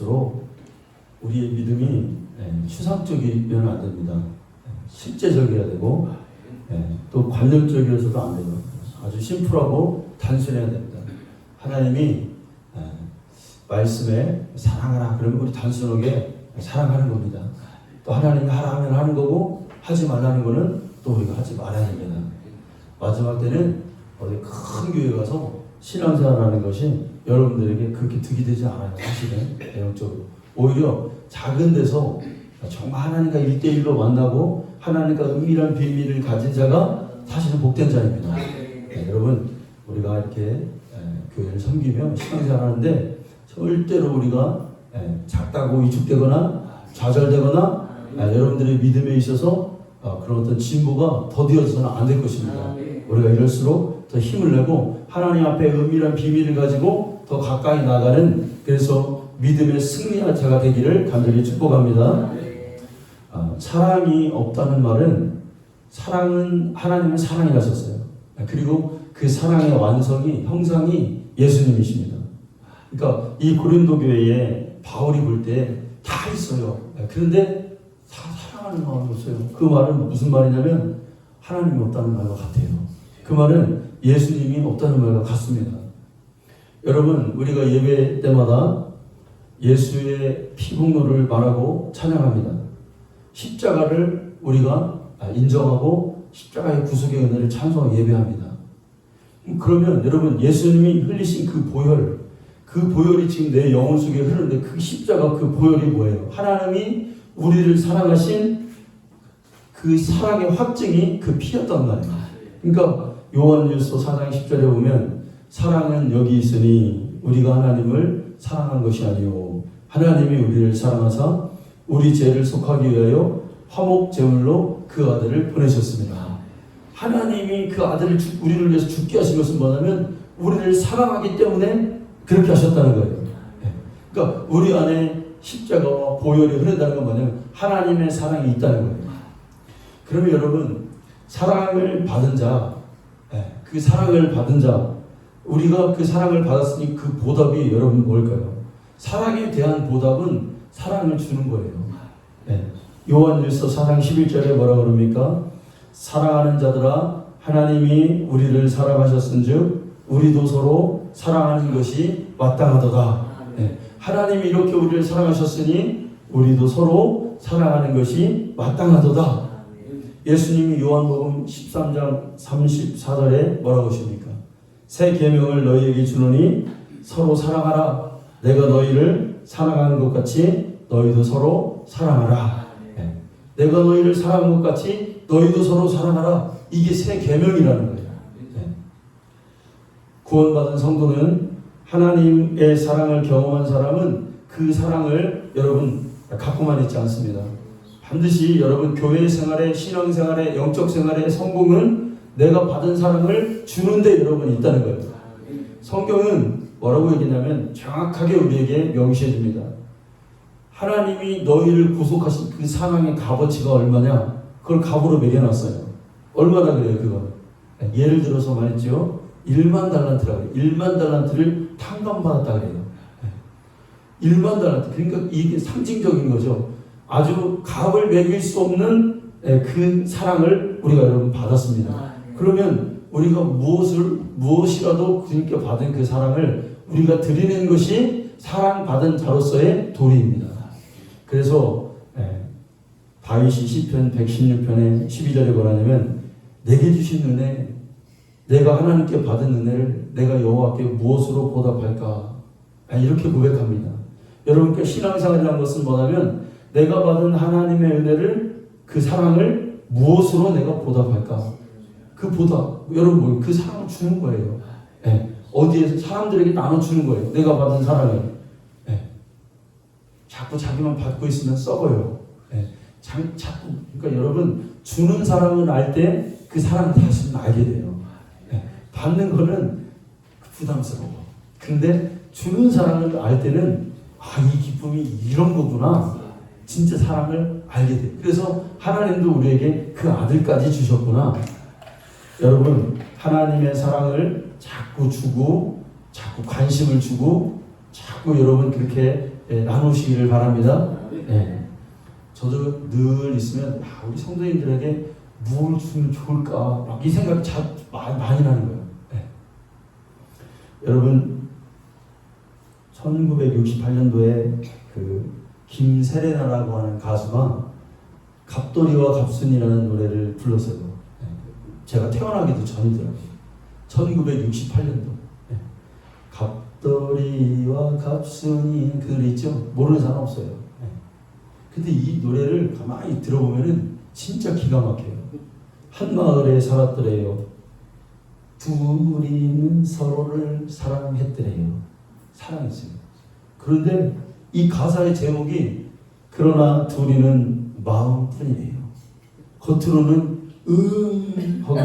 갈수록 우리의 믿음이 추상적이면 안 됩니다. 실제적이어야 되고 또 관념적이어서도 안 되고 아주 심플하고 단순해야 됩니다. 하나님이 말씀에 사랑하라 그러면 우리 단순하게 사랑하는 겁니다. 또 하나님이 하라 하면 하는 거고 하지 말라는 거는 또 우리가 하지 말아야 됩니다. 마지막 때는 어디 큰 교회 가서 신앙생활하는 것이 여러분들에게 그렇게 득이 되지 않아요. 사실은 영적으로 오히려 작은 데서 정말 하나님과 1대1로 만나고 하나님과 은밀한 비밀을 가진 자가 사실은 복된 자입니다. 여러분 우리가 이렇게 교회를 섬기며 신앙생활하는데 절대로 우리가 작다고 위축되거나 좌절되거나 여러분들의 믿음에 있어서 그런 어떤 진보가 더디어져서는 안 될 것입니다. 우리가 이럴수록 더 힘을 내고 하나님 앞에 은밀한 비밀을 가지고 더 가까이 나가는 그래서 믿음의 승리한 자가 되기를 간절히 축복합니다. 사랑이 없다는 말은 사랑은 하나님의 사랑이 가셨어요. 그리고 그 사랑의 완성이 형상이 예수님이십니다. 그러니까 이 고린도 교회에 바울이 볼 때 다 있어요. 그런데 다 사랑하는 마음이 없어요. 그 말은 무슨 말이냐면 하나님이 없다는 말과 같아요. 그 말은 예수님이 없다는 말과 같습니다. 여러분 우리가 예배 때마다 예수의 피공로를 말하고 찬양합니다. 십자가를 우리가 인정하고 십자가의 구속의 은혜를 찬송하고 예배합니다. 그러면 여러분 예수님이 흘리신 그 보혈이 지금 내 영혼 속에 흐르는데 그 십자가 그 보혈이 뭐예요? 하나님이 우리를 사랑하신 그 사랑의 확증이 그 피였단 말이에요. 그러니까 요한일서 4장 10절에 보면 사랑은 여기 있으니 우리가 하나님을 사랑한 것이 아니요 하나님이 우리를 사랑하사 우리 죄를 속하기 위하여 화목 제물로 그 아들을 보내셨습니다. 하나님이 그 아들을 우리를 위해서 죽게 하신 것은 뭐냐면 우리를 사랑하기 때문에 그렇게 하셨다는 거예요. 그러니까 우리 안에 십자가와 보혈이 흐른다는 건 뭐냐면 하나님의 사랑이 있다는 거예요. 그러면 여러분 사랑을 받은 자, 그 사랑을 받은 자, 우리가 그 사랑을 받았으니 그 보답이 여러분 뭘까요? 사랑에 대한 보답은 사랑을 주는 거예요. 요한일서 4장 11절에 뭐라 그럽니까? 사랑하는 자들아 하나님이 우리를 사랑하셨은즉 우리도 서로 사랑하는 것이 마땅하도다. 하나님이 이렇게 우리를 사랑하셨으니 우리도 서로 사랑하는 것이 마땅하도다. 예수님이 요한복음 13장 34절에 뭐라고 하십니까? 새 계명을 너희에게 주노니 서로 사랑하라. 내가 너희를 사랑하는 것 같이 너희도 서로 사랑하라. 내가 너희를 사랑한 것 같이 너희도 서로 사랑하라. 이게 새 계명이라는 거예요. 구원받은 성도는 하나님의 사랑을 경험한 사람은 그 사랑을 여러분 갖고만 있지 않습니다. 반드시 여러분 교회 생활에 신앙생활에 영적 생활의 성공은 내가 받은 사랑을 주는데 여러분 있다는 거예요. 성경은 뭐라고 얘기냐면 정확하게 우리에게 명시해 줍니다. 하나님이 너희를 구속하신 그 사랑의 값어치가 얼마냐? 그걸 값으로 매겨놨어요. 얼마나 그래요 그거? 예를 들어서 말했죠. 1만 달란트라고 해요. 1만 달란트를 탕감받았다 그래요. 1만 달란트. 그러니까 이게 상징적인 거죠. 아주 값을 매길 수 없는 그 사랑을 우리가 여러분 받았습니다. 그러면 우리가 무엇이라도 그님께 받은 그 사랑을 우리가 드리는 것이 사랑받은 자로서의 도리입니다. 그래서 다윗이 시편 116편의 12절에 뭐라냐면 내게 주신 은혜 내가 하나님께 받은 은혜를 내가 여호와께 무엇으로 보답할까? 이렇게 고백합니다. 여러분께 신앙생활이라는 것은 뭐냐면 내가 받은 하나님의 은혜를 그 사랑을 무엇으로 내가 보답할까? 그 보답 여러분 그 사랑을 주는 거예요. 어디에서 사람들에게 나눠주는 거예요. 내가 받은 사랑을. 자꾸 자기만 받고 있으면 썩어요. 자꾸 그러니까 여러분 주는 사랑을 알 때 그 사랑을 다시 알게 돼요. 받는 거는 부담스러워. 근데 주는 사랑을 알 때는 이 기쁨이 이런 거구나. 진짜 사랑을 알게 돼요. 그래서 하나님도 우리에게 그 아들까지 주셨구나. 여러분 하나님의 사랑을 자꾸 주고 자꾸 관심을 주고 자꾸 여러분 그렇게 나누시기를 바랍니다. 예. 저도 늘 있으면 우리 성도님들에게 뭘 주면 좋을까 막 이 생각이 많이 나는 거예요. 예. 여러분 1968년도에 그 김세레나라고 하는 가수가 갑돌이와 갑순이라는 노래를 불렀어요. 예. 제가 태어나기도 전이더라고요. 1968년도. 예. 갑돌이와 갑순이 그 노래 있죠? 모르는 사람 없어요. 예. 근데 이 노래를 가만히 들어보면은 진짜 기가 막혀요. 한 마을에 살았더래요. 둘이는 서로를 사랑했더래요. 사랑했어요. 그런데 이 가사의 제목이 그러나 둘이는 마음뿐이래요. 겉으로는 하고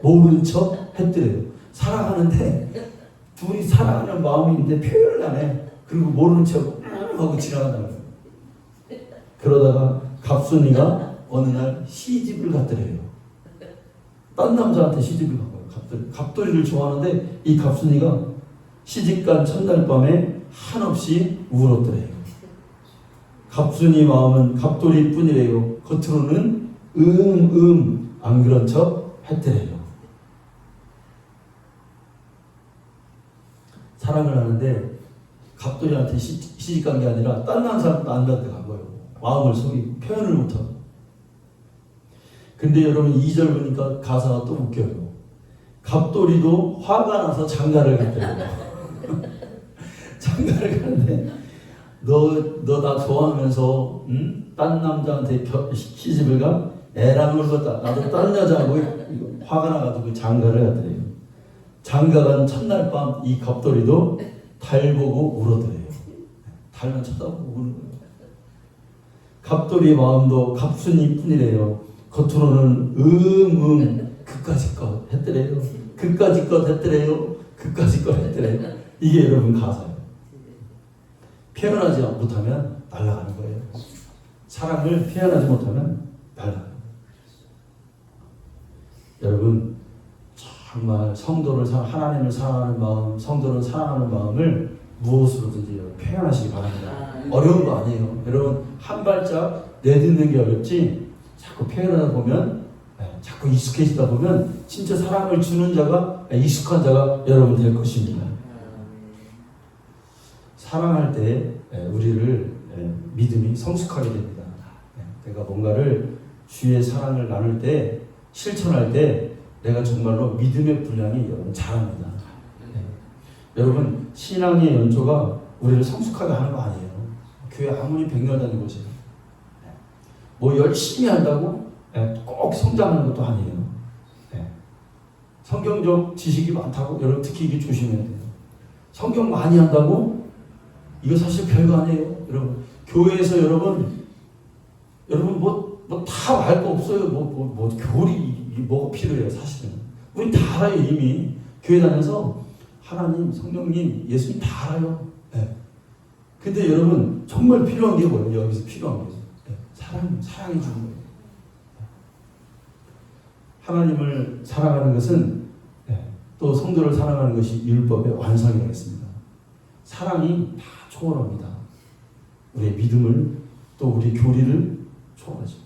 모른 척 했더래요. 사랑하는데 둘이 사랑하는 마음인데 표현을 안 해. 그리고 모르는 척 하고 지나간다는 거예요. 그러다가 갑순이가 어느 날 시집을 갔더래요. 딴 남자한테 시집을 간 거예요. 갑돌이를 좋아하는데 이 갑순이가 시집간 첫날 밤에 한없이 울었더래요. 갑순이 마음은 갑돌이 뿐이래요. 겉으로는 안 그런 척 했더래요. 사랑을 하는데 갑돌이한테 시집간 게 아니라 딴 남자한테 간 거예요. 마음을 속이 표현을 못하고. 근데 여러분 2절 보니까 가사가 또 웃겨요. 갑돌이도 화가 나서 장가를 갔대요. 장가를 갔는데 너 나 좋아하면서 딴 남자한테 시집을 가? 애랑 울었다. 나도 딴 여자하고 화가 나가지고 장가를 갔더래요. 장가 간 첫날 밤 이 갑돌이도 달 보고 울었더래요. 달만 쳐다보고 우는 거예요. 갑돌이 마음도 갑순이 뿐이래요. 겉으로는 그까짓 것 했더래요. 그까짓 것 했더래요. 그까짓 것 했더래요. 이게 여러분 가사예요. 표현하지 못하면 날아가는 거예요. 사랑을 표현하지 못하면 날아가는 거예요. 여러분 정말 하나님을 사랑하는 마음, 성도를 사랑하는 마음을 무엇으로든지 표현하시기 바랍니다. 어려운 거 아니에요. 여러분 한 발짝 내딛는 게 어렵지 자꾸 표현하다 보면 자꾸 익숙해지다 보면 진짜 사랑을 주는 자가 익숙한 자가 여러분 될 것입니다. 사랑할 때 우리를 믿음이 성숙하게 됩니다. 내가 뭔가를 주의 사랑을 나눌 때 실천할 때 내가 정말로 믿음의 분량이 여러분 잘합니다. 여러분 신앙의 연조가 우리를 성숙하게 하는 거 아니에요. 교회 아무리 100년 다니고 오세요. 뭐 열심히 한다고 꼭 성장하는 것도 아니에요. 성경적 지식이 많다고 여러분 특히 이게 조심해야 돼요. 성경 많이 한다고 이거 사실 별거 아니에요. 여러분 교회에서 여러분 뭐 다 알 거 없어요. 뭐 교리 뭐가 필요해요. 사실은 우리 다 알아요. 이미 교회 다녀서 하나님, 성령님, 예수님 다 알아요. 근데 여러분 정말 필요한 게 뭐예요? 여기서 필요한 게 사랑해 주는 거예요. 하나님을 사랑하는 것은 또 성도를 사랑하는 것이 율법의 완성이라고 했습니다. 사랑이 다 초월합니다. 우리의 믿음을 또 우리 교리를 초월하죠.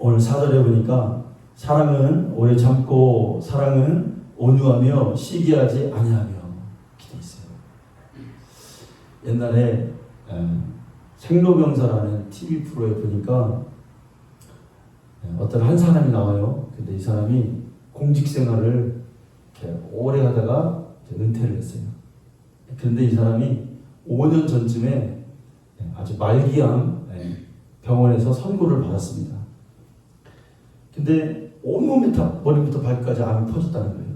오늘 4절에 보니까 사랑은 오래 참고 사랑은 온유하며 시기하지 아니하며 이렇게 있어요. 옛날에 생로병사라는 TV 프로에 보니까 어떤 한 사람이 나와요. 근데 이 사람이 공직 생활을 이렇게 오래 하다가 은퇴를 했어요. 그런데 이 사람이 5년 전쯤에 아주 말기암 병원에서 선고를 받았습니다. 근데 온몸에 다 머리부터 발끝까지 암이 퍼졌다는 거예요.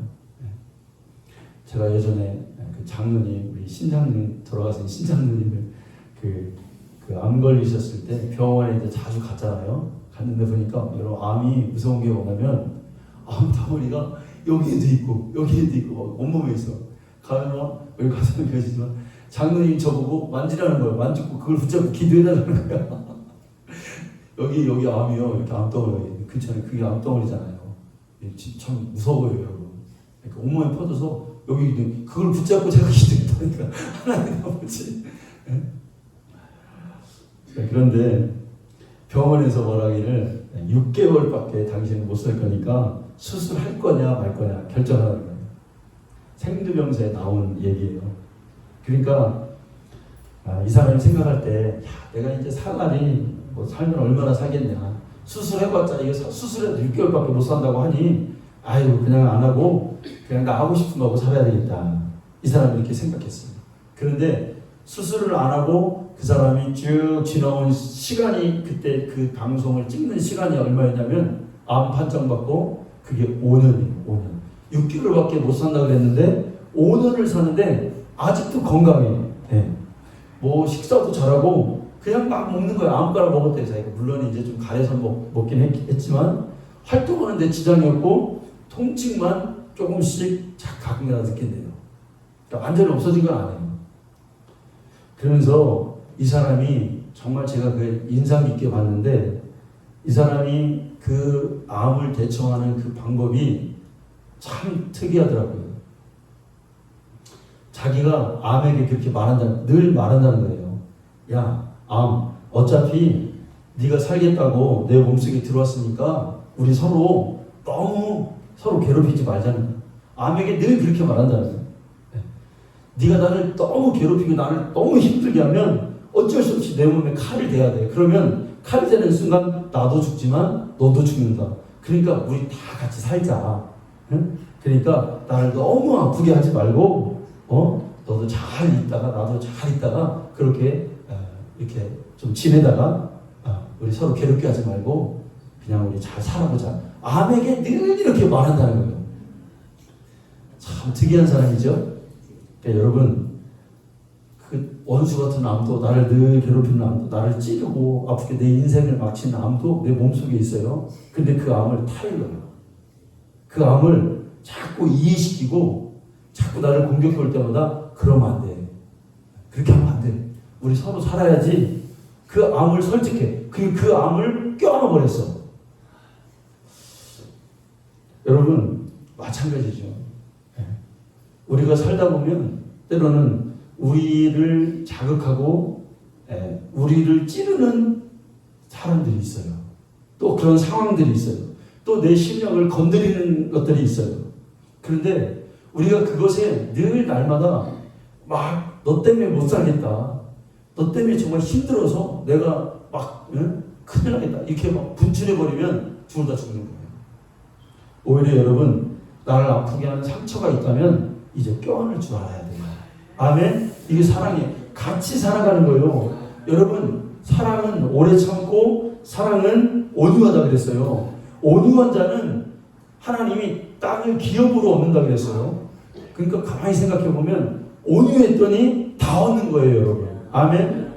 제가 예전에 그 장로님, 우리 신장님 돌아가신 신장님을 그 암 걸리셨을 때 병원에 이제 자주 갔잖아요. 갔는데 보니까 여러분 암이 무서운 게 뭐냐면 암 덩어리가 여기에도 있고 여기에도 있고 막 온몸에 있어. 가면 여기 가서는 그러시지만 장로님 저보고 만지라는 거예요. 만지고 그걸 붙잡고 기도해달라는 거야. 여기 암이요. 이렇게 암덩어리 그렇잖아요. 그게 암덩어리잖아요. 참 무서워요, 여러분. 그러니까 온몸에 퍼져서 여기 그걸 붙잡고 제가 기도했다니까 하나님 아버지 그런데 병원에서 뭐라기를 6개월밖에 당신은 못 살 거니까 수술할 거냐 말 거냐 결정하라는 거예요. 생두병사에 나온 얘기예요. 그러니까 이 사람이 생각할 때 내가 이제 살 날이 뭐 살면 얼마나 살겠냐. 수술해봤자 이게 수술해도 6개월밖에 못 산다고 하니 아유 그냥 안 하고 그냥 나 하고 싶은 거 하고 살아야 되겠다. 이 사람이 이렇게 생각했어요. 그런데 수술을 안 하고 그 사람이 쭉 지나온 시간이 그때 그 방송을 찍는 시간이 얼마였냐면 암 판정 받고 그게 5년이에요. 5년. 6개월밖에 못 산다고 그랬는데 5년을 사는데 아직도 건강해. 네. 뭐 식사도 잘하고 그냥 막 먹는 거야. 아무거나 먹었대 자기가. 물론 이제 좀 가려서 먹긴 했지만 활동하는데 지장이 없고 통증만 조금씩 가끔가다 느낀대요. 그러니까 완전히 없어진 건 아니에요. 그러면서 이 사람이 정말 제가 그 인상 깊게 봤는데 이 사람이 그 암을 대처하는 그 방법이 참 특이하더라고요. 자기가 암에게 그렇게 늘 말한다는 거예요. 야, 암, 어차피 네가 살겠다고 내 몸속에 들어왔으니까 우리 서로 너무 서로 괴롭히지 말자는 거예요. 암에게 늘 그렇게 말한다는 거예요. 네가 나를 너무 괴롭히고 나를 너무 힘들게 하면 어쩔 수 없이 내 몸에 칼을 대야 돼. 그러면 칼이 되는 순간 나도 죽지만 너도 죽는다. 그러니까 우리 다 같이 살자. 응? 그러니까 나를 너무 아프게 하지 말고 너도 잘 있다가 나도 잘 있다가 그렇게 이렇게 좀 지내다가 우리 서로 괴롭게 하지 말고 그냥 우리 잘 살아보자. 암에게 늘 이렇게 말한다는 거예요. 참 특이한 사람이죠. 그러니까 여러분 그 원수 같은 암도 나를 늘 괴롭히는 암도 나를 찌르고 아프게 내 인생을 마치는 암도 내 몸속에 있어요. 근데 그 암을 타일러요. 그 암을 자꾸 이해시키고 자꾸 나를 공격해 올 때마다 그러면 안 돼. 그렇게 하면 안 돼. 우리 서로 살아야지. 그 암을 설득해. 그 암을 껴안아버렸어. 여러분 마찬가지죠. 우리가 살다 보면 때로는 우리를 자극하고 우리를 찌르는 사람들이 있어요. 또 그런 상황들이 있어요. 또 내 심령을 건드리는 것들이 있어요. 그런데 우리가 그것에 늘 날마다 막 너 때문에 못 살겠다. 너 때문에 정말 힘들어서 내가 막 큰일 나겠다. 이렇게 막 분출해버리면 둘 다 죽는 거예요. 오히려 여러분 나를 아프게 하는 상처가 있다면 이제 껴안을 줄 알아야 돼요. 아멘? 이게 사랑이에요. 같이 살아가는 거예요. 여러분 사랑은 오래 참고 사랑은 온유하다 그랬어요. 온유한 자는 하나님이 땅을 기업으로 얻는다 그랬어요. 그러니까 가만히 생각해 보면 온유했더니 다 얻는 거예요, 여러분. 아멘.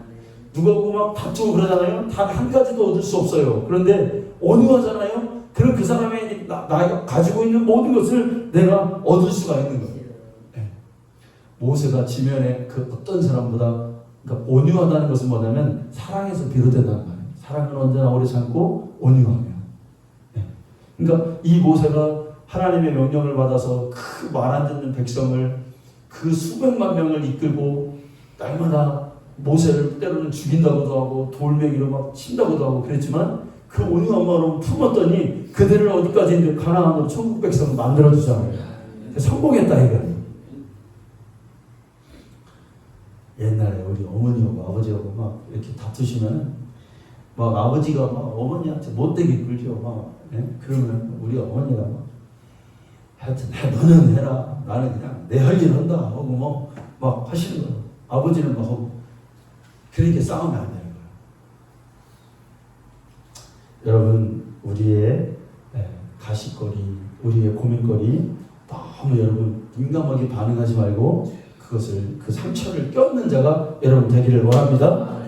누가 보고 막 다투고 그러잖아요. 단 한 가지도 얻을 수 없어요. 그런데 온유하잖아요. 그럼 그 사람의 나가 가지고 있는 모든 것을 내가 얻을 수가 있는 거예요. 네. 모세가 지면에 그 어떤 사람보다 그러니까 온유하다는 것은 뭐냐면 사랑에서 비롯된다는 거예요. 사랑은 언제나 오래 참고 온유하며. 네. 그러니까 이 모세가 하나님의 명령을 받아서 그 말 안 듣는 백성을 그 수백만 명을 이끌고 날마다 모세를 때로는 죽인다고도 하고 돌멩이로 막 친다고도 하고 그랬지만 그 온유한 마음을 품었더니 그들을 어디까지 가나안으로 천국 백성을 만들어주잖아요. 성공했다 이거예요. 옛날에 우리 어머니하고 아버지하고 막 이렇게 다투시면 막 아버지가 막 어머니한테 못되게 굴죠. 막 그러면 우리 어머니가 막 하여튼 너는 해라. 나는 그냥 내 할 일 한다 하고 막 하시는 거예요. 아버지는 막 하고 그렇게 싸우면 안 되는 거예요. 여러분 우리의 가십거리, 우리의 고민거리 너무 여러분 민감하게 반응하지 말고 그것을 그 상처를 껴안는 자가 여러분 되기를 원합니다.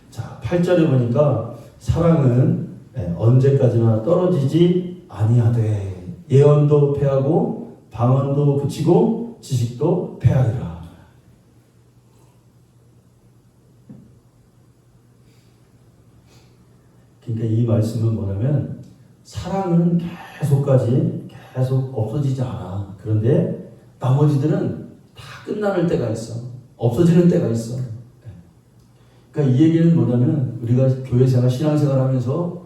자 8절에 보니까 사랑은 언제까지나 떨어지지 아니하되 예언도 패하고 방언도 그치고 지식도 패하리라. 그러니까 이 말씀은 뭐냐면 사랑은 계속 없어지지 않아. 그런데 나머지들은 다 끝나는 때가 있어. 없어지는 때가 있어. 그러니까 이 얘기는 뭐냐면 우리가 교회생활, 신앙생활 하면서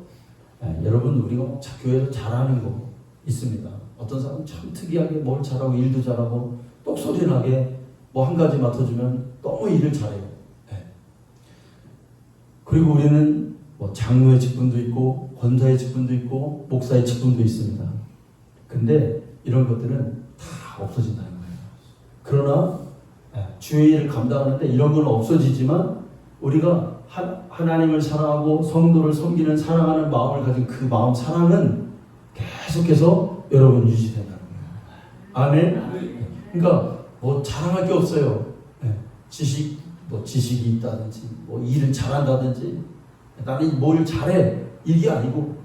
여러분 우리가 교회에서 잘하는 거 있습니다. 어떤 사람은 참 특이하게 뭘 잘하고 일도 잘하고 똑소리 나게 뭐 한 가지 맡아주면 너무 일을 잘해요. 그리고 우리는 뭐 장로의 직분도 있고 권사의 직분도 있고 목사의 직분도 있습니다. 근데 이런 것들은 다 없어진다는 거예요. 그러나 주의 일을 감당하는데 이런 건 없어지지만 우리가 하나님을 사랑하고 성도를 섬기는 사랑하는 마음을 가진 그 마음, 사랑은 계속해서 여러분 유지된다는 거예요. 아멘. 그러니까 뭐 자랑할 게 없어요. 지식이 있다든지 뭐 일을 잘한다든지 나는 뭘 잘해 이게 아니고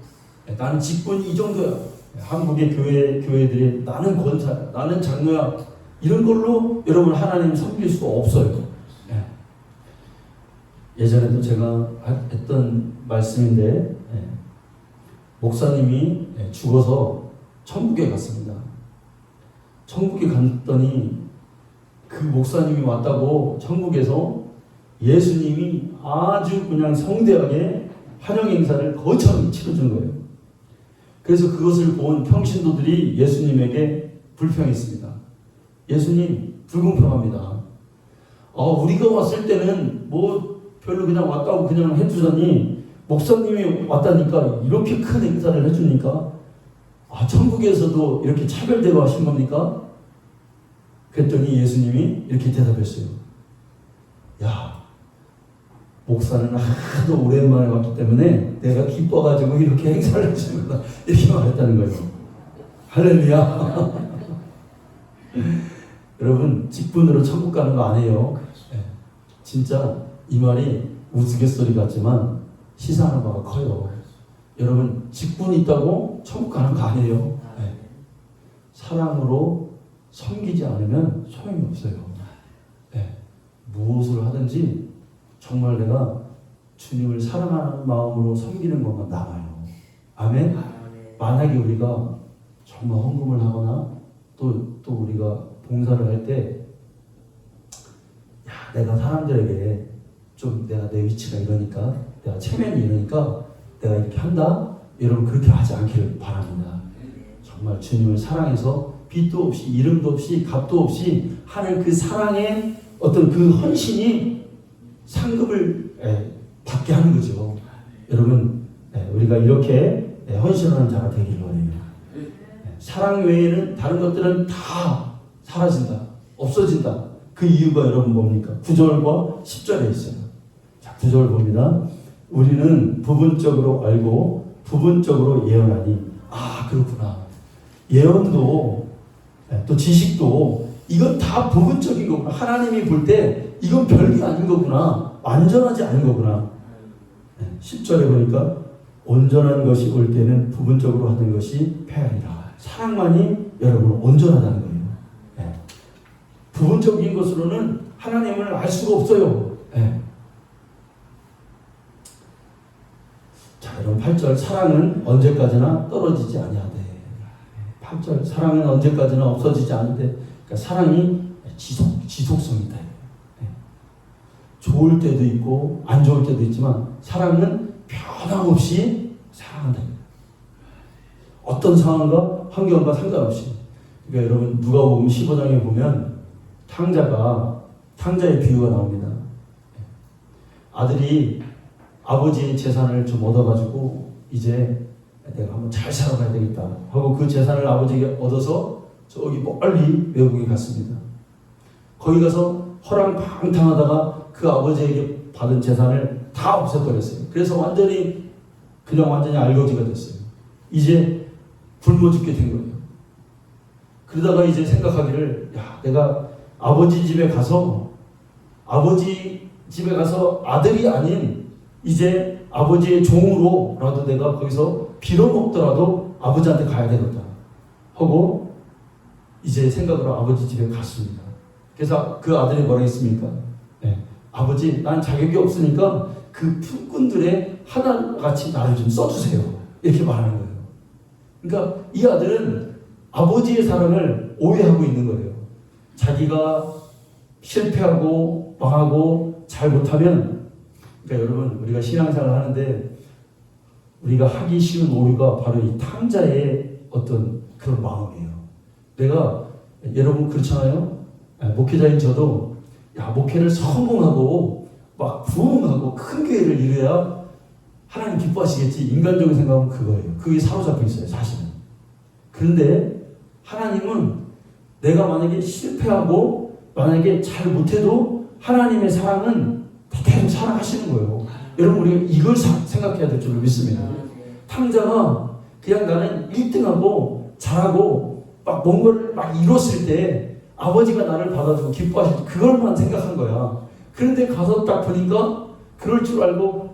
나는 직분이 이 정도야. 한국의 교회들이 나는 권사야, 나는 장로야, 이런 걸로 여러분 하나님 섬길 수가 없어요. 예전에도 제가 했던 말씀인데 목사님이 죽어서 천국에 갔습니다. 천국에 갔더니 그 목사님이 왔다고 천국에서 예수님이 아주 그냥 성대하게 환영 행사를 거창히 치러준 거예요. 그래서 그것을 본 평신도들이 예수님에게 불평했습니다. 예수님 불공평합니다. 우리가 왔을 때는 뭐 별로 그냥 왔다고 그냥 해주더니 목사님이 왔다니까 이렇게 큰 행사를 해주니까 천국에서도 이렇게 차별대로 하신 겁니까? 그랬더니 예수님이 이렇게 대답했어요. 야, 목사는 하도 오랜만에 왔기 때문에 내가 기뻐가지고 이렇게 행사를 해주는 거다, 이렇게 말했다는 거예요. 할렐루야. 여러분 직분으로 천국 가는 거 아니에요. 진짜 이 말이 우스갯소리 같지만 시사하는 바가 커요. 여러분 직분이 있다고 천국 가는 거 아니에요. 사랑으로 섬기지 않으면 소용이 없어요. 무엇을 하든지 정말 내가 주님을 사랑하는 마음으로 섬기는 것만 남아요. 아멘? 만약에 우리가 정말 헌금을 하거나 또 우리가 봉사를 할 때 내가 사람들에게 좀 내가 내 위치가 이러니까 내가 체면이 이러니까 내가 이렇게 한다? 여러분 그렇게 하지 않기를 바랍니다. 정말 주님을 사랑해서 빚도 없이 이름도 없이 값도 없이 하는 그 사랑의 어떤 그 헌신이 상급을 받게 하는 거죠. 여러분 우리가 이렇게 헌신하는 자가 되기를 원해요. 사랑 외에는 다른 것들은 다 사라진다, 없어진다. 그 이유가 여러분 뭡니까? 9절과 10절에 있어요. 자, 9절 봅니다. 우리는 부분적으로 알고 부분적으로 예언하니. 그렇구나. 예언도 또 지식도 이건 다 부분적인 거구나. 하나님이 볼 때 이건 별게 아닌 거구나. 완전하지 않은 거구나. 10절에 보니까 온전한 것이 올 때는 부분적으로 하는 것이 패하리라. 사랑만이 여러분 온전하다는 거예요. 부분적인 것으로는 하나님을 알 수가 없어요. 자, 여러분 8절 사랑은 언제까지나 떨어지지 아니하되. 8절 사랑은 언제까지나 없어지지 않는데, 그러니까 사랑이 지속성이 있다. 좋을 때도 있고 안 좋을 때도 있지만 사랑은 변함없이 사랑한다. 어떤 상황과 환경과 상관없이. 그러니까 여러분 누가복음 15장에 보면 탕자의 비유가 나옵니다. 아들이 아버지의 재산을 좀 얻어가지고 이제 내가 한번 잘 살아가야 되겠다 하고 그 재산을 아버지에게 얻어서 저기 멀리 외국에 갔습니다. 거기 가서 허랑방탕하다가 그 아버지에게 받은 재산을 다 없애버렸어요. 그래서 완전히 알거지가 됐어요. 이제 굶어 죽게 된 거예요. 그러다가 이제 생각하기를, 내가 아버지 집에 가서 아들이 아닌 이제 아버지의 종으로라도 내가 거기서 빌어먹더라도 아버지한테 가야 되겠다 하고 이제 생각으로 아버지 집에 갔습니다. 그래서 그 아들이 뭐라 했습니까? 아버지, 난 자격이 없으니까 그 품꾼들의 하나같이 나를 좀 써주세요. 이렇게 말하는 거예요. 그러니까 이 아들은 아버지의 사랑을 오해하고 있는 거예요. 자기가 실패하고 망하고 잘 못하면 그러니까 여러분 우리가 신앙생활을 하는데 우리가 하기 쉬운 오류가 바로 이 탕자의 어떤 그런 마음이에요. 내가 여러분 그렇잖아요. 목회자인 저도 목회를 성공하고 막 부흥하고 큰 교회를 이루어야 하나님 기뻐하시겠지. 인간적인 생각은 그거예요. 그게 사로잡혀 있어요, 사실은. 그런데 하나님은 내가 만약에 실패하고 만약에 잘 못해도 하나님의 사랑은 계속 사랑하시는 거예요. 여러분 우리가 이걸 생각해야 될 줄로 믿습니다. 탕자가 그냥 나는 1등하고 잘하고 막 뭔가를 막 이뤘을 때 아버지가 나를 받아주고 기뻐하실 때 그걸만 생각한 거야. 그런데 가서 딱 보니까 그럴 줄 알고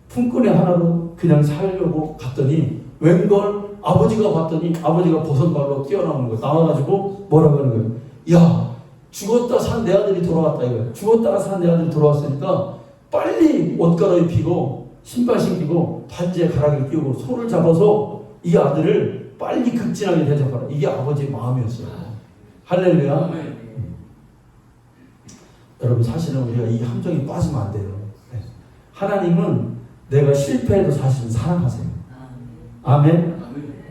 품꾼의 하나로 그냥 살려고 갔더니 웬걸 아버지가 봤더니 아버지가 버선발로 뛰어나오는 거야. 나와가지고 뭐라고 하는 거예요. 야, 죽었다 산 내 아들이 돌아왔다 이거야. 죽었다가 산 내 아들이 돌아왔으니까 빨리 옷 갈아입히고 신발 신기고 반지에 가락을 끼우고 손을 잡아서 이 아들을 빨리 극진하게 대접하라. 이게 아버지의 마음이었어요. 할렐루야. 여러분 사실은 우리가 이 함정에 빠지면 안 돼요. 하나님은 내가 실패해도 사실은 사랑하세요. 아멘.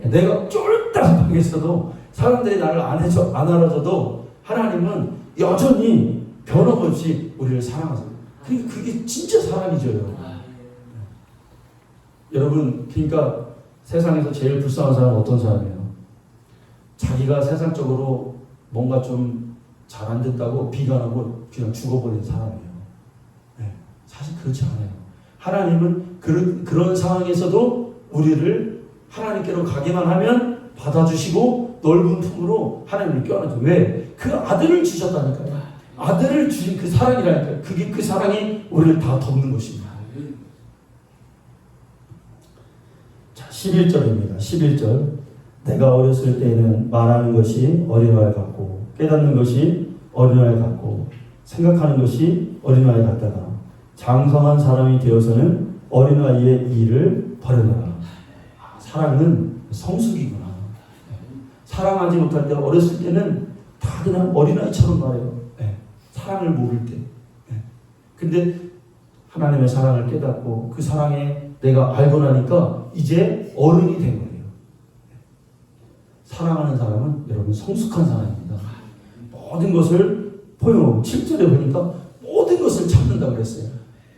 내가 쫄딱하겠어도 사람들이 나를 안 알아줘도 하나님은 여전히 변함없이 우리를 사랑하세요. 그게 진짜 사랑이죠. 여러분 그러니까 세상에서 제일 불쌍한 사람은 어떤 사람이에요? 자기가 세상적으로 뭔가 좀 잘 안 됐다고 비관하고 그냥 죽어버린 사람이에요. 사실 그렇지 않아요. 하나님은 그런 상황에서도 우리를 하나님께로 가기만 하면 받아주시고 넓은 품으로 하나님을 껴안아줘. 왜? 그 아들을 주셨다니까요. 아들을 주신 그 사랑이라니까요. 그게 그 사랑이 우리를 다 덮는 것입니다. 자, 11절입니다. 11절. 내가 어렸을 때에는 말하는 것이 어린아이 같고 깨닫는 것이 어린아이 같고 생각하는 것이 어린아이 같다가 장성한 사람이 되어서는 어린아이의 일을 버려놔라. 사랑은 성숙이구나. 사랑하지 못할 때 어렸을 때는 다 그냥 어린아이처럼 말해요. 사랑을 모를 때. 근데 하나님의 사랑을 깨닫고 그 사랑에 내가 알고 나니까 이제 어른이 된 거예요. 사랑하는 사람은 여러분 성숙한 사람입니다. 모든 것을 포용 7절에 보니까 모든 것을 참는다고 그랬어요.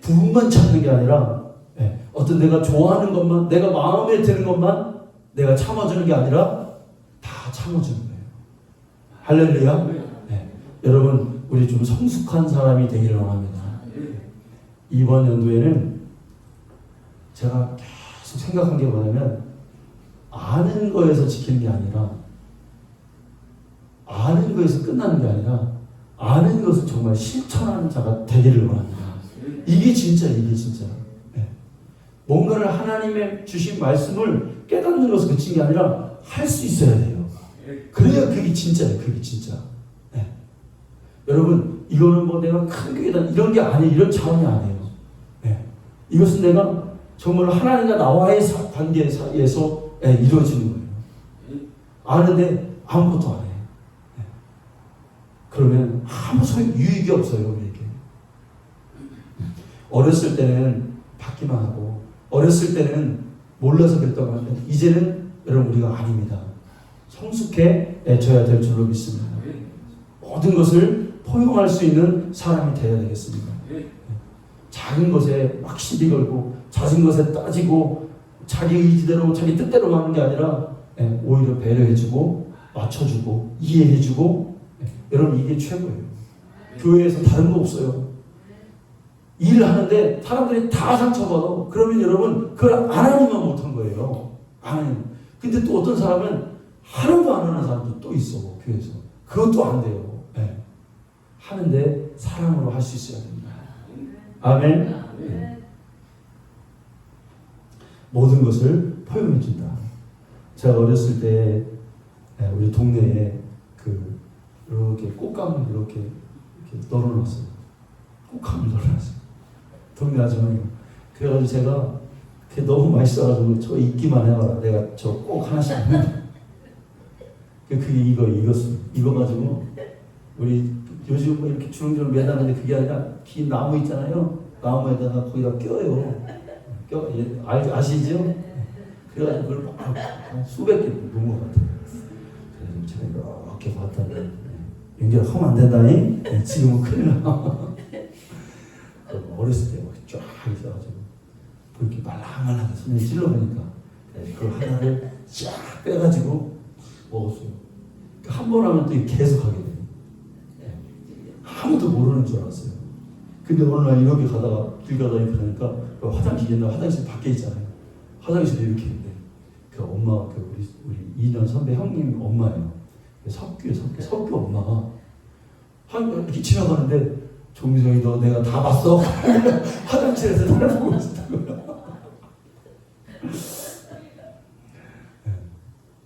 부분만 참는 게 아니라 어떤 내가 좋아하는 것만 내가 마음에 드는 것만 내가 참아주는 게 아니라 다 참아주는 거예요. 할렐루야. 여러분 우리 좀 성숙한 사람이 되기를 원합니다. 이번 연도에는 제가 계속 생각한 게 뭐냐면 아는 거에서 지키는 게 아니라 아는 거에서 끝나는 게 아니라 아는 것을 정말 실천하는 자가 되기를 원합니다. 이게 진짜. 뭔가를 하나님의 주신 말씀을 깨닫는 것을 그친 게 아니라 할 수 있어야 돼요. 그래야 그게 진짜예요. 그게 진짜. 여러분 이거는 뭐 내가 큰 교회다 이런 게 아니에요. 이런 차원이 아니에요. 이것은 내가 정말 하나님과 나와의 관계 사이에서 이루어지는 거예요. 아는데 아무것도 안 해요. 그러면 아무 유익이 없어요. 우리에게. 어렸을 때는 받기만 하고 어렸을 때는 몰라서 그랬다고 하는데 이제는 여러분 우리가 아닙니다. 성숙해져야 될 줄로 믿습니다. 모든 것을 포용할 수 있는 사람이 되어야 되겠습니다. 작은 것에 막 시비 걸고 작은 것에 따지고 자기 의지대로 자기 뜻대로 하는 게 아니라 오히려 배려해주고 맞춰주고 이해해주고 여러분 이게 최고예요. 교회에서 다른 거 없어요. 일을 하는데 사람들이 다 상처받아. 그러면 여러분 그걸 안 하니만 못한 거예요. 안 하는. 근데 또 어떤 사람은 하나도 안 하는 사람도 또 있어. 교회에서. 그것도 안 돼요. 하는데 사랑으로 할 수 있어야 됩니다. 아멘. 모든 것을 포용해준다. 제가 어렸을 때 우리 동네에 이렇게 꽃감을 이렇게 널어놨어요. 꽃감을 널어놨어요. 동네 아주머니. 그래가지고 제가 그게 너무 맛있어가지고 저 잊기만 해봐라. 내가 저 꼭 하나씩 먹는다. 그게 이거 가지고 우리 요즘 뭐 이렇게 주렁주렁 매다는데 그게 아니라 긴 나무 있잖아요. 나무에다가 거기다 껴요. 아시죠? 그래가지고 그걸 막 수백 개 놓은 것 같아요. 그래서 제가 이렇게 봤더니 연결 하면 안 된다니? 지금은 큰일 나. 어렸을 때 막 쫙 있어가지고 이렇게 말랑말랑하게 손에 찔러보니까 그걸 하나를 쫙 빼가지고 먹었어요. 한 번 하면 또 계속 하게 돼요. 아무도 모르는 줄 알았어요. 근데 어느 날 이렇게 가다가 길 가다 이렇게 가니까 화장실 옛날 화장실 밖에 있잖아요. 화장실에 이렇게 있는데 그 엄마 우리 2년 선배 형님 엄마예요. 석규 엄마가 이렇게 지나가는데 종성이 너 내가 다 봤어? 화장실에서 나를 보고 있었다고요.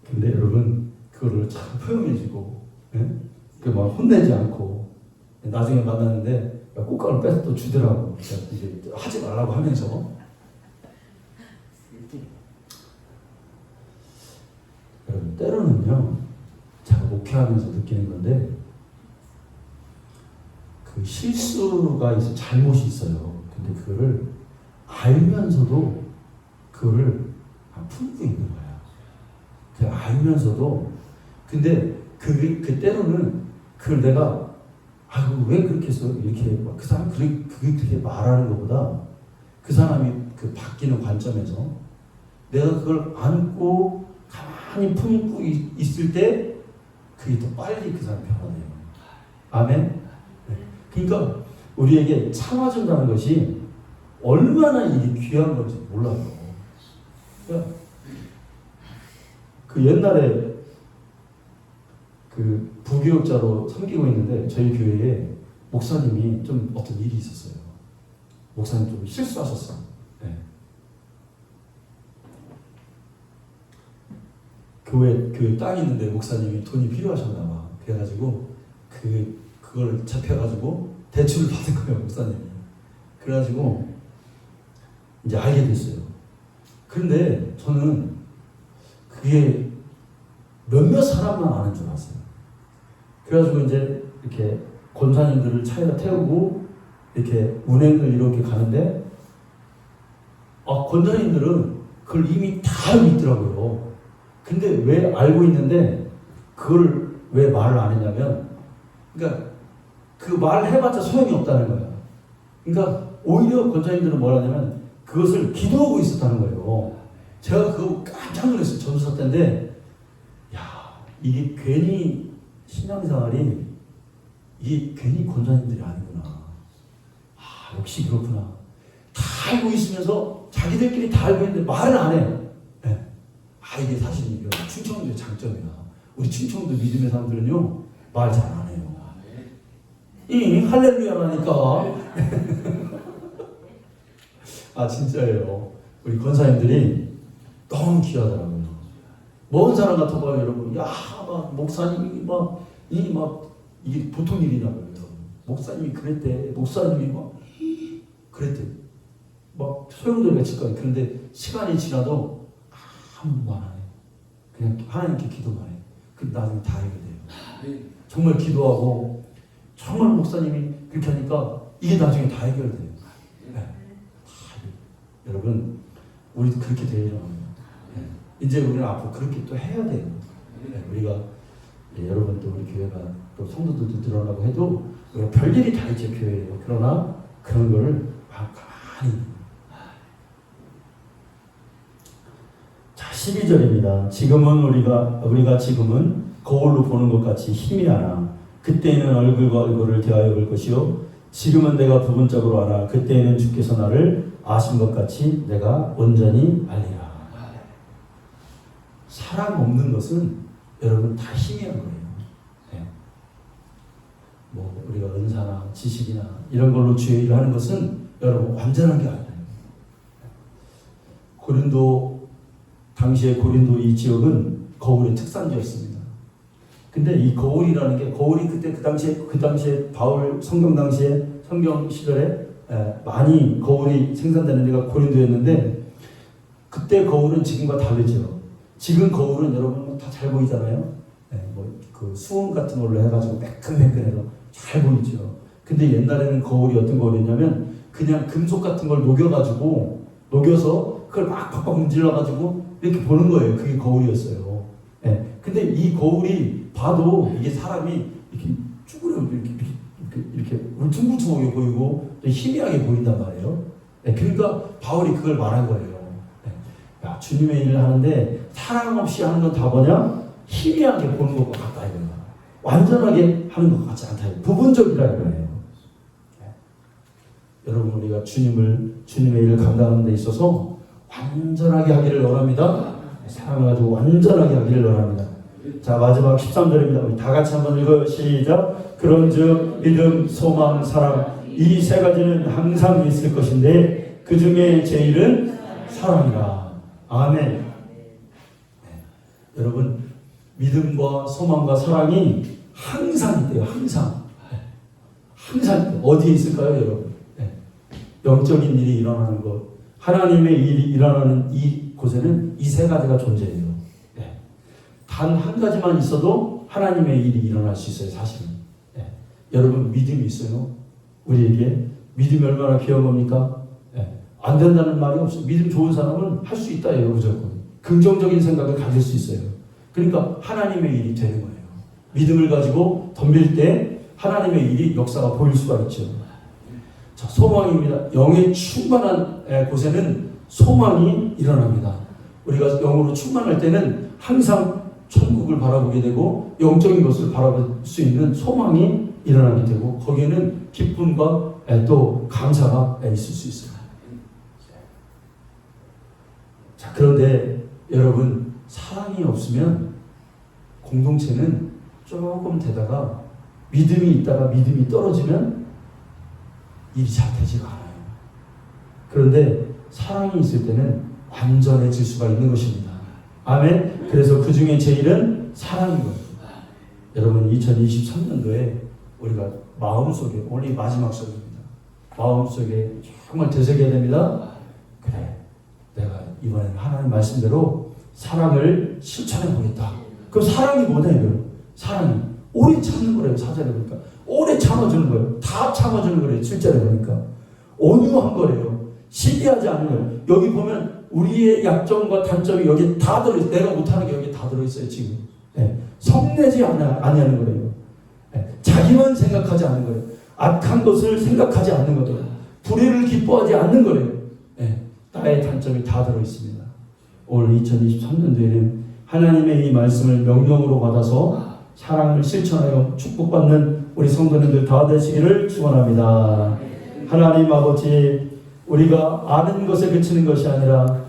근데 여러분 그거를 참 포용해주고 막 혼내지 않고 나중에 만났는데 꽃가루 빼서 또 주더라고. 이제 하지 말라고 하면서. 여러분 때로는요 제가 목회하면서 느끼는 건데 그 실수가 있어 잘못이 있어요. 근데 그거를 알면서도 그거를 품고 있는 거야. 그냥 알면서도 근데 그 때로는 그걸 내가 아이고 왜 그렇게 해서 이렇게 그 사람 그렇게 말하는 것보다 그 사람이 그 바뀌는 관점에서 내가 그걸 안고 가만히 품고 있을 때 그게 더 빨리 그 사람이 변화돼요. 아멘. 그러니까 우리에게 참아준다는 것이 얼마나 이게 귀한 건지 몰라요. 그러니까 그 옛날에 그 부교육자로 섬기고 있는데 저희 교회에 목사님이 좀 어떤 일이 있었어요. 목사님 좀 실수하셨어. 네. 교회 땅이 있는데 목사님이 돈이 필요하셨나 봐. 그래가지고 그걸 잡혀가지고 대출을 받은 거예요, 목사님이. 그래가지고 이제 알게 됐어요. 그런데 저는 그게 몇몇 사람만 아는 줄 알았어요. 그래가지고 이제 이렇게 권사님들을 차에다 태우고 이렇게 운행을 이렇게 가는데 권사님들은 그걸 이미 다 알고 있더라고요. 근데 왜 알고 있는데 그걸 왜 말을 안 했냐면 그러니까 그 말을 해봤자 소용이 없다는 거야. 그러니까 오히려 권사님들은 뭐라 하냐면 그것을 기도하고 있었다는 거예요. 제가 그거 깜짝 놀랐어요. 전도사 때인데 이게 괜히 신앙생활이 이게 괜히 권사님들이 아니구나. 역시 그렇구나. 다 알고 있으면서 자기들끼리 다 알고 있는데 말을 안 해. 네. 이게 사실 이게 충청도의 장점이야. 우리 충청도 믿음의 사람들은요 말 잘 안 해요. 할렐루야라니까. 진짜예요. 우리 권사님들이 너무 귀하더라고요. 먼 사람 같아봐요, 여러분. 막 목사님이 이게 보통 일이냐고요. 목사님이 그랬대. 목사님이 그랬대. 막 소용돌이가 칠거예요. 그런데 시간이 지나도 아무 말 안 해. 그냥 하나님께 기도만 해. 근데 나중에 다 알게 돼요. 정말 기도하고 정말 목사님이 그렇게 하니까 이게 나중에 다 해결돼요. 네. 여러분 우리 그렇게 되려고 합니다. 이제 우리는 앞으로 그렇게 또 해야 돼요. 우리가 여러분 또 우리 교회가 또 성도들도 늘어나고 해도 우리가 별일이 다 있죠 교회에. 그러나 그런 거를 가만히. 자 12절입니다. 지금은 우리가 지금은 거울로 보는 것 같이 희미하나 그때에는 얼굴과 얼굴을 대하여 볼 것이요 지금은 내가 부분적으로 알아 그때에는 주께서 나를 아신 것 같이 내가 온전히 알리라. 사람 없는 것은 여러분 다 희미한 거예요. 네. 우리가 은사나 지식이나 이런 걸로 주의 일을 하는 것은 여러분 완전한 게 아니에요. 당시에 고린도 이 지역은 거울의 특산지였습니다. 근데 이 거울이라는 게 거울이 그 당시에 바울 성경 시절에 많이 거울이 생산되는 데가 고린도였는데 그때 거울은 지금과 다르죠. 지금 거울은 여러분 다 잘 보이잖아요. 그 수은 같은 걸로 해가지고 매끈매끈해서 잘 보이죠. 근데 옛날에는 거울이 어떤 거울이었냐면 그냥 금속 같은 걸 녹여서 그걸 막 팍팍 문질러가지고 이렇게 보는 거예요. 그게 거울이었어요. 예. 근데 이 거울이 봐도 이게 사람이 이렇게 쭈그려 이렇게 울퉁불퉁하게 보이고 희미하게 보인단 말이에요. 예. 그러니까 바울이 그걸 말한 거예요. 예. 야, 주님의 일을 하는데 사랑 없이 하는 건 다 뭐냐? 희미하게 보는 것과 같다 이거야. 완전하게 하는 것 같지 않다. 부분적이라 이거예요. 여러분 우리가 주님의 일을 감당하는 데 있어서 완전하게 하기를 원합니다. 사랑을 가지고 완전하게 하기를 원합니다. 자, 마지막 13절입니다. 우리 다 같이 한번 읽어요. 시작. 그런즉 믿음, 소망, 사랑 이 세 가지는 항상 있을 것인데 그 중에 제일은 사랑이라. 아멘. 네. 여러분 믿음과 소망과 사랑이 항상 있대요. 항상 어디에 있을까요, 여러분? 영적인 일이 일어나는 것, 하나님의 일이 일어나는 이곳에는 이 세 가지가 존재해요. 네. 단 한 가지만 있어도 하나님의 일이 일어날 수 있어요, 사실은. 네. 여러분 믿음이 있어요? 우리에게 믿음이 얼마나 귀한 겁니까? 네. 안 된다는 말이 없어요. 믿음 좋은 사람은 할 수 있다예요, 무조건. 긍정적인 생각을 가질 수 있어요. 그러니까 하나님의 일이 되는 거예요. 믿음을 가지고 덤빌 때 하나님의 일이 역사가 보일 수가 있죠. 자, 소망입니다. 영에 충만한 곳에는 소망이 일어납니다. 우리가 영으로 충만할 때는 항상 천국을 바라보게 되고 영적인 것을 바라볼 수 있는 소망이 일어나게 되고 거기에는 기쁨과 또 감사가 있을 수 있어요. 자, 그런데 여러분 사랑이 없으면 공동체는 조금 되다가 믿음이 있다가 믿음이 떨어지면 일이 잘 되지가 않아요. 그런데 사랑이 있을 때는 완전해질 수가 있는 것입니다. 아멘. 그래서 그 중에 제일은 사랑인 거예요. 여러분 2023년도에 우리가 마음속에 오늘 마지막 수업입니다. 마음속에 정말 되새겨야 됩니다. 그래, 내가 이번에는 하나님 말씀대로 사랑을 실천해 보겠다. 그럼 사랑이 뭐냐고요? 사랑이 오래 참는 거래요. 사절에 보니까 오래 참아주는 거예요. 다 참아주는 거래요. 7절에 보니까 온유한 거래요. 시기하지 않는 거예요. 여기 보면 우리의 약점과 단점이 여기 다 들어있어요. 내가 못하는 게 여기 다 들어있어요. 지금 성내지 아니하는 거예요. 자기만 생각하지 않는 거예요. 악한 것을 생각하지 않는 거예요. 불의를 기뻐하지 않는 거예요. 나의 단점이 다 들어있습니다. 올 2023년도에는 하나님의 이 말씀을 명령으로 받아서 사랑을 실천하여 축복받는 우리 성도님들 다 되시기를 축원합니다. 하나님 아버지, 우리가 아는 것에 그치는 것이 아니라